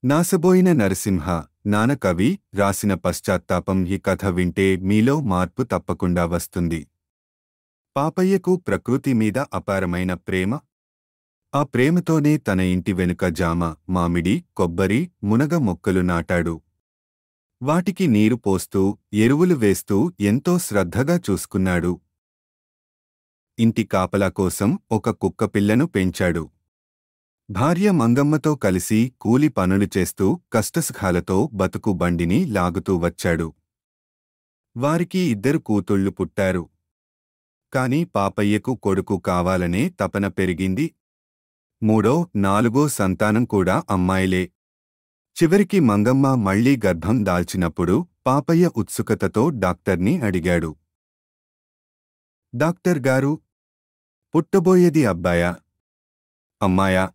నాసబోయిన నరసింహ నాన కవి రాసిన పశ్చాత్తాపం. ఈ కథ వింటే మీలో మార్పు తప్పకుండా వస్తుంది. పాపయ్యకు ప్రకృతి మీద అపారమైన ప్రేమ. ఆ ప్రేమతోనే తన ఇంటి వెనుక జామ, మామిడి, కొబ్బరి, మునగ మొక్కలు నాటాడు. వాటికి నీరు పోస్తూ, ఎరువులు వేస్తూ ఎంతో శ్రద్ధగా చూసుకున్నాడు. ఇంటి కాపలా కోసం ఒక కుక్కపిల్లను పెంచాడు. భార్య మంగమ్మతో కలిసి కూలి పనులు చేస్తూ కష్టసుఖాలతో బతుకు బండిని లాగుతూ వచ్చాడు. వారికి 2 కూతుళ్ళు పుట్టారు. కాని పాపయ్యకు కొడుకు కావాలనే తపన పెరిగింది. 3, 4 సంతానం కూడా అమ్మాయిలే. చివరికి మంగమ్మ మళ్లీ గర్భం దాల్చినప్పుడు పాపయ్య ఉత్సుకతతో డాక్టర్ని అడిగాడు. డాక్టర్ గారు, పుట్టబోయేది అబ్బాయా, అమ్మాయా?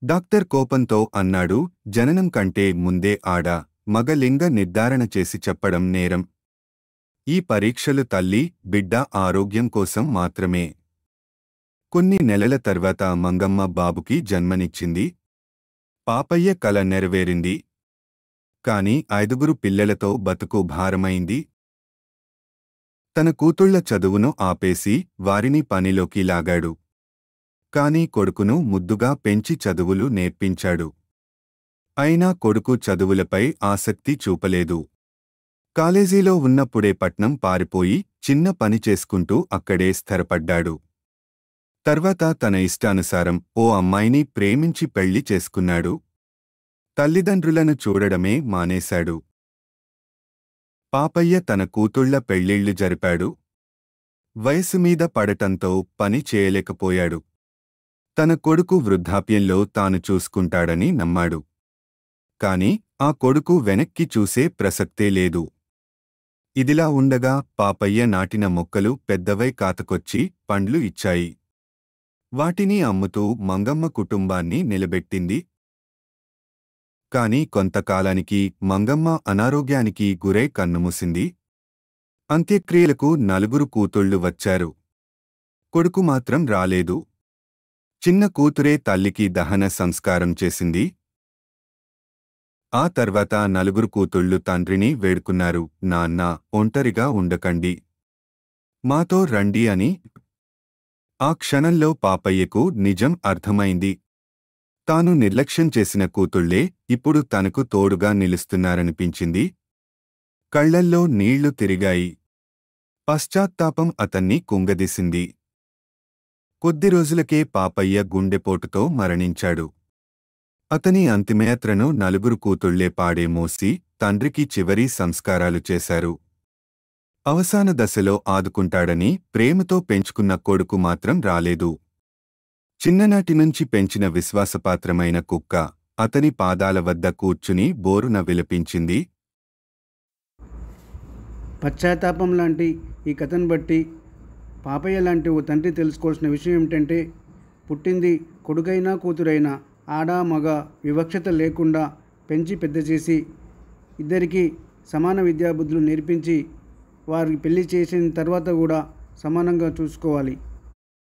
డాక్టర్ కోపంతో అన్నాడు, జననం కంటే ముందే ఆడ, మగ లింగ నిర్ధారణ చేసి చెప్పడం నేరం. ఈ పరీక్షలు తల్లి, బిడ్డ ఆరోగ్యం కోసం మాత్రమే. కొన్ని నెలల తర్వాత మంగమ్మ బాబుకి జన్మనిచ్చింది. పాపయ్య కల నెరవేరింది. కాని 5 పిల్లలతో బతుకు భారమైంది. తన కూతుళ్ల చదువును ఆపేసి వారిని పనిలోకి లాగాడు. కాని కొడుకును ముద్దుగా పెంచి చదువులు నేర్పించాడు. అయినా కొడుకు చదువులపై ఆసక్తి చూపలేదు. కాలేజీలో ఉన్నప్పుడే పట్నం పారిపోయి చిన్న పని చేసుకుంటూ అక్కడే స్థిరపడ్డాడు. తర్వాత తన ఇష్టానుసారం ఓ అమ్మాయిని ప్రేమించి పెళ్లి చేసుకున్నాడు. తల్లిదండ్రులను చూడడమే మానేశాడు. పాపయ్య తన కూతుళ్ల పెళ్ళిళ్ళు జరిపాడు. వయసు మీద పడటంతో పని చేయలేకపోయాడు. తన కొడుకు వృద్ధాప్యంలో తాను చూసుకుంటాడని నమ్మాడు. కాని ఆ కొడుకు వెనక్కి చూసే ప్రసక్తే లేదు. ఇదిలా ఉండగా పాపయ్య నాటిన మొక్కలు పెద్దవై కాతకొచ్చి పండ్లు ఇచ్చాయి. వాటిని అమ్ముతూ మంగమ్మ కుటుంబాన్ని నిలబెట్టింది. కాని కొంతకాలానికి మంగమ్మ అనారోగ్యానికి గురై కన్నుమూసింది. అంత్యక్రియలకు 4 కూతుళ్లు వచ్చారు. కొడుకు మాత్రం రాలేదు. చిన్న కూతురే తల్లికి దహన సంస్కారం చేసింది. ఆ తర్వాత 4 కూతుళ్లు తండ్రిని వేడుకున్నారు, నాన్నా, ఒంటరిగా ఉండకండి, మాతో రండి అని. ఆ క్షణంలో పాపయ్యకు నిజం అర్థమైంది. తాను నిర్లక్ష్యం చేసిన కూతుళ్లే ఇప్పుడు తనకు తోడుగా నిలుస్తున్నారనిపించింది. కళ్లల్లో నీళ్లు తిరిగాయి. పశ్చాత్తాపం అతన్ని కుంగదీసింది. కొద్ది రోజులకే పాపయ్య గుండెపోటుతో మరణించాడు. అతని అంతిమయాత్రను 4 కూతుళ్లే పాడే మోసి తండ్రికి చివరి సంస్కారాలు చేశారు. అవసాన దశలో ఆదుకుంటాడని ప్రేమతో పెంచుకున్న కొడుకు మాత్రం రాలేదు. చిన్ననాటి నుంచి పెంచిన విశ్వాసపాత్రమైన కుక్క అతని పాదాల వద్ద కూర్చుని బోరున విలపించింది. పశ్చాత్తాపం లాంటి ఈ కథను బట్టి పాపయ్య లాంటి ఓ తండ్రి తెలుసుకోవాల్సిన విషయం ఏమిటంటే, పుట్టింది కొడుకైనా కూతురైనా ఆడ మగ వివక్షత లేకుండా పెంచి పెద్ద చేసి ఇద్దరికీ సమాన విద్యాబుద్ధులు నేర్పించి వారికి పెళ్లి చేసిన తర్వాత కూడా సమానంగా చూసుకోవాలి.